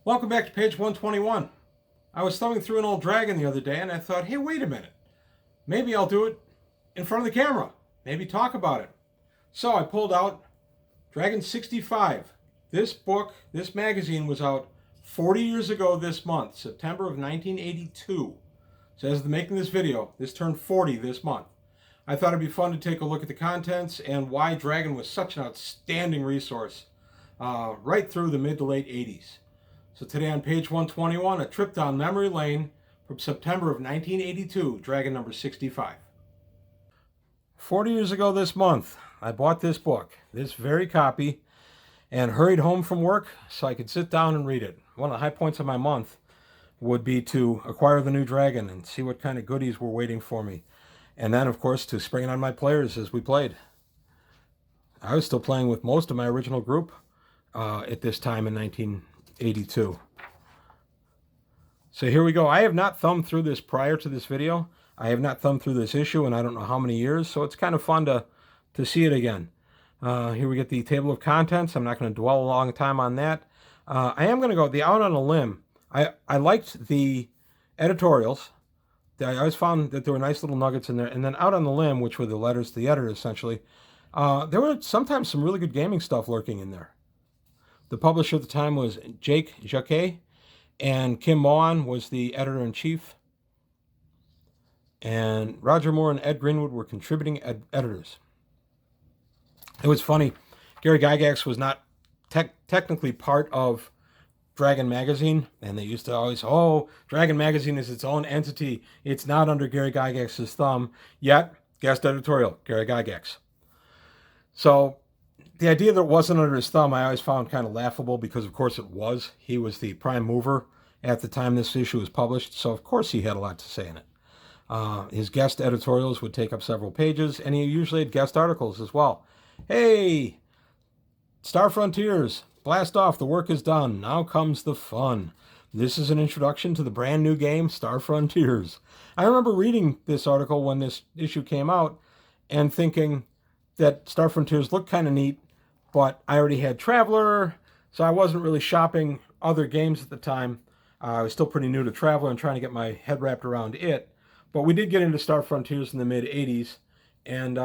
Welcome back to page 121. I was thumbing through an old dragon the other day and I thought, hey, wait a minute. Maybe I'll do it in front of the camera. Maybe talk about it. So I pulled out Dragon 65. This book, this magazine was out 40 years ago this month, September of 1982. So as of making this video, this turned 40 this month. I thought it'd be fun to take a look at the contents and why Dragon was such an outstanding resource right through the mid to late 80s. So today on page 121, a trip down memory lane from September of 1982, Dragon number 65. 40 years ago this month, I bought this book, this very copy, and hurried home from work so I could sit down and read it. One of the high points of my month would be to acquire the new Dragon and see what kind of goodies were waiting for me. And then, of course, to spring it on my players as we played. I was still playing with most of my original group at this time in 1982. So here we go. I have not thumbed through this prior to this video. I have not thumbed through this issue in I don't know how many years, so it's kind of fun to see it again. Here we get the table of contents. I'm not going to dwell a long time on that. I am going to go out on a limb. I liked the editorials. I always found that there were nice little nuggets in there. And then out on the limb, which were the letters to the editor, essentially, there were sometimes some really good gaming stuff lurking in there. The publisher at the time was Jake Jacquet, and Kim Mohan was the editor-in-chief. And Roger Moore and Ed Greenwood were contributing editors. It was funny. Gary Gygax was not technically part of Dragon Magazine, and they used to always, Dragon Magazine is its own entity. It's not under Gary Gygax's thumb. Yet, guest editorial, Gary Gygax. So the idea that it wasn't under his thumb, I always found kind of laughable because, of course, it was. He was the prime mover at the time this issue was published, so of course he had a lot to say in it. His guest editorials would take up several pages, and he usually had guest articles as well. Hey, Star Frontiers, blast off, the work is done. Now comes the fun. This is an introduction to the brand new game, Star Frontiers. I remember reading this article when this issue came out and thinking that Star Frontiers looked kind of neat, but I already had Traveler, so I wasn't really shopping other games at the time. I was still pretty new to Traveler and trying to get my head wrapped around it. But we did get into Star Frontiers in the mid-'80s, and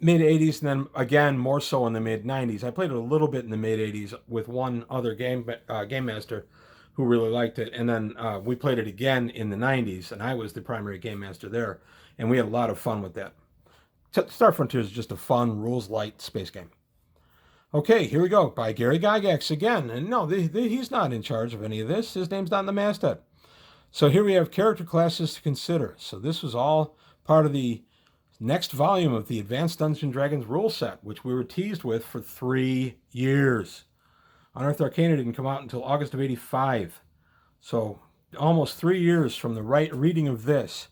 mid-'80s, and then again more so in the mid-'90s. I played it a little bit in the mid-'80s with one other game master who really liked it, and then we played it again in the '90s, and I was the primary game master there, and we had a lot of fun with that. Star Frontiers is just a fun, rules-light space game. Okay, here we go, by Gary Gygax again, and no, he's not in charge of any of this. His name's not in the masthead. So here we have character classes to consider. So this was all part of the next volume of the Advanced Dungeons & Dragons rule set, which we were teased with for 3 years. Unearthed Arcana didn't come out until August of '85. So almost 3 years from the reading of this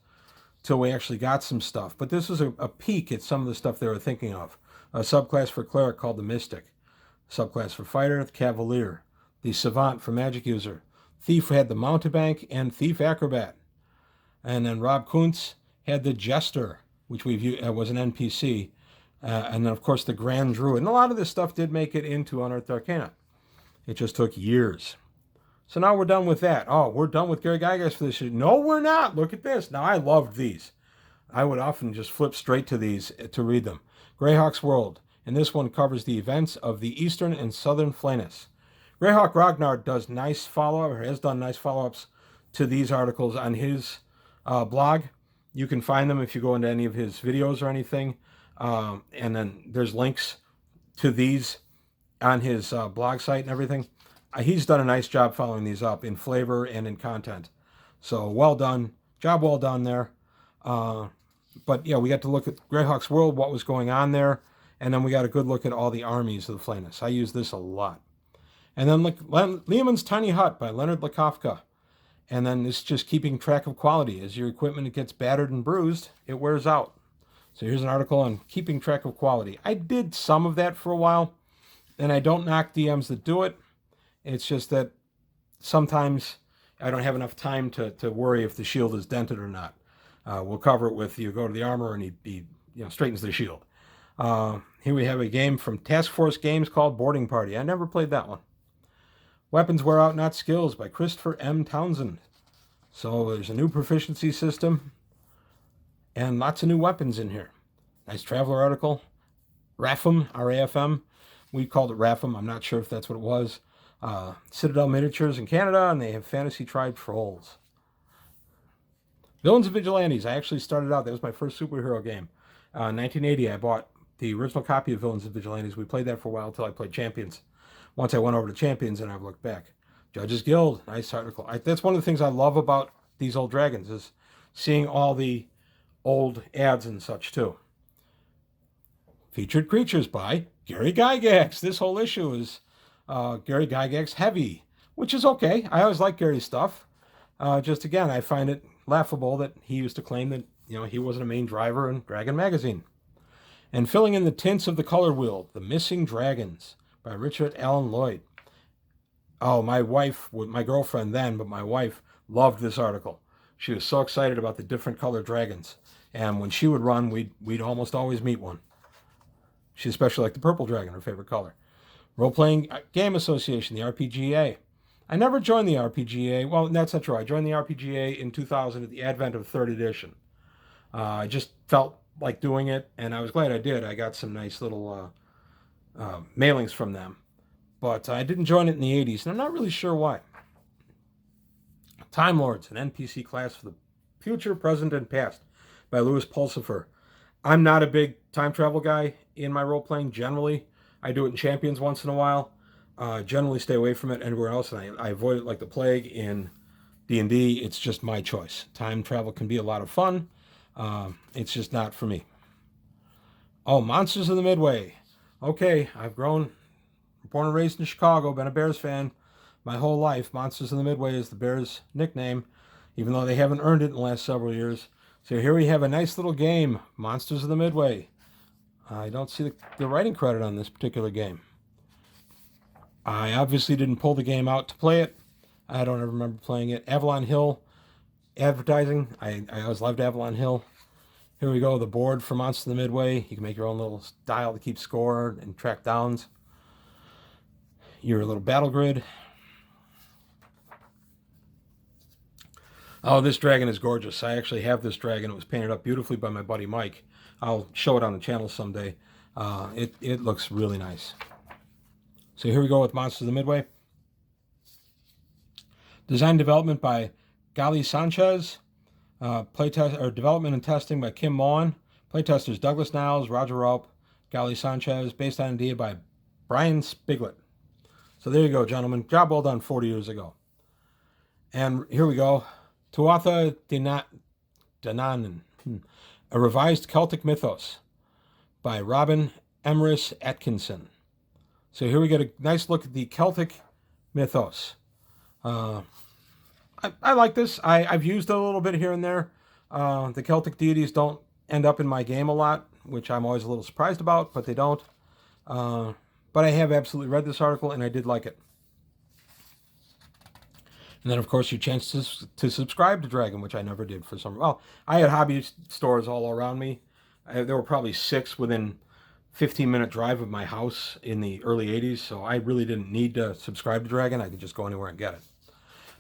till we actually got some stuff. But this was a peek at some of the stuff they were thinking of. A subclass for Cleric called the Mystic. Subclass for Fighter, the Cavalier. The Savant for Magic User. Thief had the Mountebank and Thief Acrobat. And then Rob Kuntz had the Jester, which we view was an NPC. And then, of course, the Grand Druid. And a lot of this stuff did make it into Unearthed Arcana. It just took years. So now we're done with that. Oh, we're done with Gary Gygax for this. No, we're not. Look at this. Now, I loved these. I would often just flip straight to these to read them. Greyhawk's World. And this one covers the events of the Eastern and Southern Flanus. Greyhawk Ragnar does nice follow-up, or has done nice follow-ups to these articles on his blog. You can find them if you go into any of his videos or anything. And then there's links to these on his blog site and everything. He's done a nice job following these up in flavor and in content. So well done. Job well done there. But yeah, we got to look at Greyhawk's World, what was going on there. And then we got a good look at all the armies of the Flanus. I use this a lot. And then Lehman's Tiny Hut by Leonard Lakofka. And then it's just keeping track of quality. As your equipment gets battered and bruised, it wears out. So here's an article on keeping track of quality. I did some of that for a while, and I don't knock DMs that do it. It's just that sometimes I don't have enough time to worry if the shield is dented or not. We'll cover it with you go to the armor and he straightens the shield. Here we have a game from Task Force Games called Boarding Party. I never played that one. Weapons Wear Out, Not Skills by Christopher M. Townsend. So there's a new proficiency system and lots of new weapons in here. Nice traveler article. RAFM, R-A-F-M. We called it RAFM. I'm not sure if that's what it was. Citadel Miniatures in Canada, and they have Fantasy Tribe Trolls. Villains and Vigilantes. I actually started out, that was my first superhero game. 1980, I bought the original copy of Villains and Vigilantes. We played that for a while until I played Champions. Once I went over to Champions, and I've looked back. Judges Guild, nice article. That's one of the things I love about these old dragons, is seeing all the old ads and such, too. Featured Creatures by Gary Gygax. This whole issue is Gary Gygax heavy, which is okay. I always like Gary's stuff. Just again, I find it laughable that he used to claim that he wasn't a main driver in Dragon Magazine. And filling in the tints of the color wheel, The Missing Dragons by Richard Allen Lloyd. Oh, my wife, my girlfriend then, but my wife loved this article. She was so excited about the different colored dragons. And when she would run, we'd almost always meet one. She especially liked the purple dragon, her favorite color. Role-Playing Game Association, the RPGA. I never joined the RPGA. Well, that's not true. I joined the RPGA in 2000 at the advent of 3rd edition. I just felt like doing it, and I was glad I did. I got some nice little mailings from them. But I didn't join it in the 80s, and I'm not really sure why. Time Lords, an NPC class for the future, present, and past by Louis Pulsifer. I'm not a big time travel guy in my role-playing generally. I do it in Champions once in a while. Generally stay away from it anywhere else, and I avoid it like the plague in D&D. It's just my choice. Time travel can be a lot of fun. It's just not for me. Oh, Monsters of the Midway. Okay, I've grown, born and raised in Chicago, been a Bears fan my whole life. Monsters of the Midway is the Bears' nickname, even though they haven't earned it in the last several years. So here we have a nice little game, Monsters of the Midway. I don't see the writing credit on this particular game. I obviously didn't pull the game out to play it. I don't ever remember playing it. Avalon Hill advertising. I always loved Avalon Hill. Here we go, the board for Monsters of the Midway. You can make your own little dial to keep score and track downs. Your little battle grid. Oh, this dragon is gorgeous. I actually have this dragon. It was painted up beautifully by my buddy Mike. I'll show it on the channel someday. It looks really nice. So here we go with Monsters of the Midway. Design development by Gali Sanchez. Development and testing by Kim Maughan. Playtesters Douglas Niles, Roger Raup, Gali Sanchez. Based on idea by Brian Spiglet. So there you go, gentlemen. Job well done 40 years ago. And here we go. Tawatha Dananan. A revised Celtic Mythos by Robin Emrys Atkinson. So here we get a nice look at the Celtic Mythos. I like this. I've used it a little bit here and there. The Celtic deities don't end up in my game a lot, which I'm always a little surprised about, but they don't. But I have absolutely read this article, and I did like it. And then, of course, your chance to subscribe to Dragon, which I never did for some... Well, I had hobby stores all around me. There were probably 6 within 15-minute drive of my house in the early 80s, so I really didn't need to subscribe to Dragon. I could just go anywhere and get it.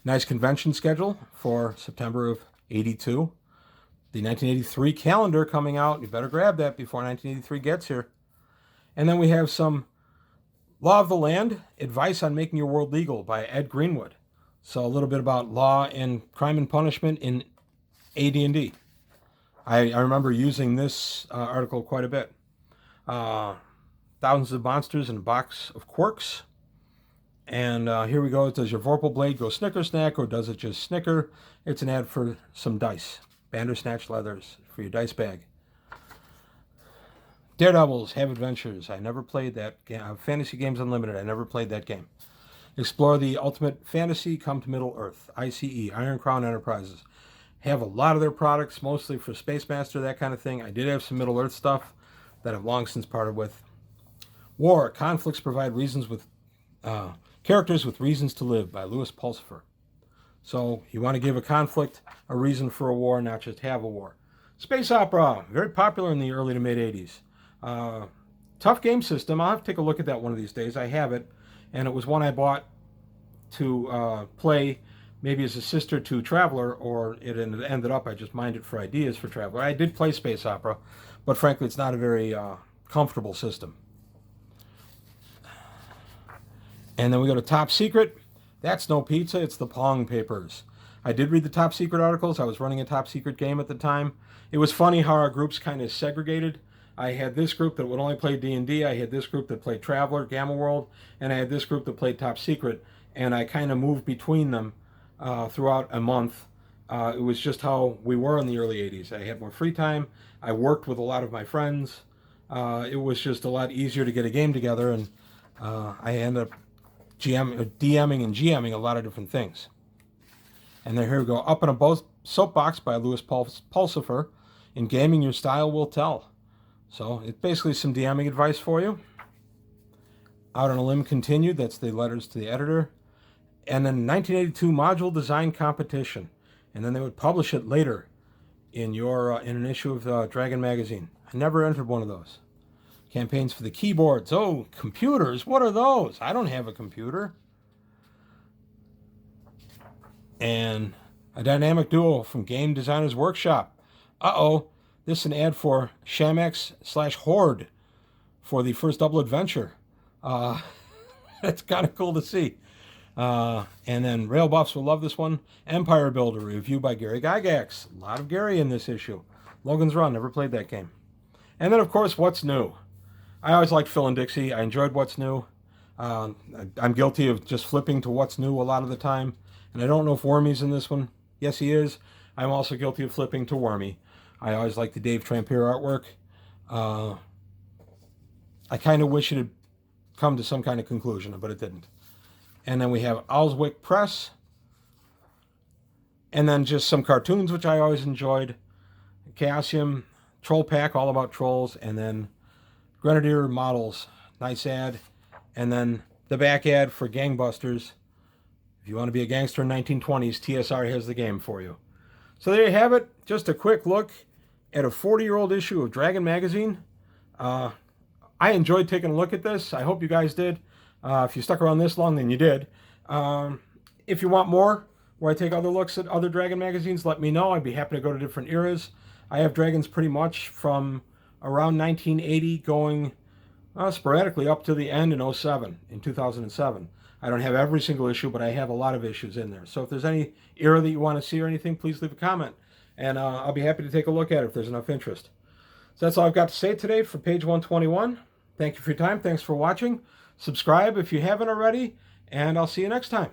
Nice convention schedule for September of 82. The 1983 calendar coming out. You better grab that before 1983 gets here. And then we have some Law of the Land, Advice on Making Your World Legal by Ed Greenwood. So a little bit about law and crime and punishment in AD&D. I remember using this article quite a bit. Thousands of monsters in a box of quirks. And here we go. Does your Vorpal blade go snicker snack, or does it just snicker? It's an ad for some dice. Bandersnatch leathers for your dice bag. Daredevils Have Adventures. I never played that game. Fantasy Games Unlimited. I never played that game. Explore the ultimate fantasy. Come to Middle Earth. ICE, Iron Crown Enterprises. Have a lot of their products, mostly for Space Master, that kind of thing. I did have some Middle Earth stuff that I've long since parted with. War. Conflicts provide reasons with... Characters with Reasons to Live by Louis Pulsifer. So you want to give a conflict a reason for a war, not just have a war. Space opera, very popular in the early to mid 80s. Tough game system. I'll have to take a look at that one of these days. I have it, and it was one I bought to play maybe as a sister to Traveller, or it ended up I just mined it for ideas for Traveller. I did play Space Opera, but frankly it's not a very comfortable system. And then we go to Top Secret. That's no pizza, it's the Pong Papers. I did read the Top Secret articles. I was running a Top Secret game at the time. It was funny how our groups kind of segregated. I had this group that would only play D&D. I had this group that played Traveller, Gamma World, and I had this group that played Top Secret. And I kind of moved between them throughout a month. It was just how we were in the early 80s. I had more free time. I worked with a lot of my friends. It was just a lot easier to get a game together, and I ended up DMing and GMing a lot of different things. And then here we go. Up in a Soapbox by Louis Pulsifer. In gaming, your style will tell. So it's basically some DMing advice for you. Out on a Limb Continued. That's the letters to the editor. And then 1982 module design competition. And then they would publish it later in an issue of Dragon Magazine. I never entered one of those. Campaigns for the keyboards. Oh, computers. What are those? I don't have a computer. And a dynamic duo from Game Designers Workshop. Uh-oh. This is an ad for Shamex/Horde for the first double adventure. That's kind of cool to see. And then Rail Buffs will love this one. Empire Builder, review by Gary Gygax. A lot of Gary in this issue. Logan's Run, never played that game. And then, of course, What's New. I always liked Phil and Dixie. I enjoyed What's New. I'm guilty of just flipping to What's New a lot of the time. And I don't know if Wormy's in this one. Yes, he is. I'm also guilty of flipping to Wormy. I always liked the Dave Trampier artwork. I kind of wish it had come to some kind of conclusion, but it didn't. And then we have Owlswick Press. And then just some cartoons, which I always enjoyed. Chaosium, Troll Pack, all about trolls. And then Grenadier Models, nice ad. And then the back ad for Gangbusters. If you want to be a gangster in 1920s, TSR has the game for you. So there you have it. Just a quick look at a 40-year-old issue of Dragon Magazine. I enjoyed taking a look at this. I hope you guys did. If you stuck around this long, then you did. If you want more, where I take other looks at other Dragon magazines, let me know. I'd be happy to go to different eras. I have Dragons pretty much from around 1980 going sporadically up to the end in 07, in 2007. I don't have every single issue, but I have a lot of issues in there. So if there's any era that you want to see or anything, please leave a comment. And I'll be happy to take a look at it if there's enough interest. So that's all I've got to say today for page 121. Thank you for your time. Thanks for watching. Subscribe if you haven't already, and I'll see you next time.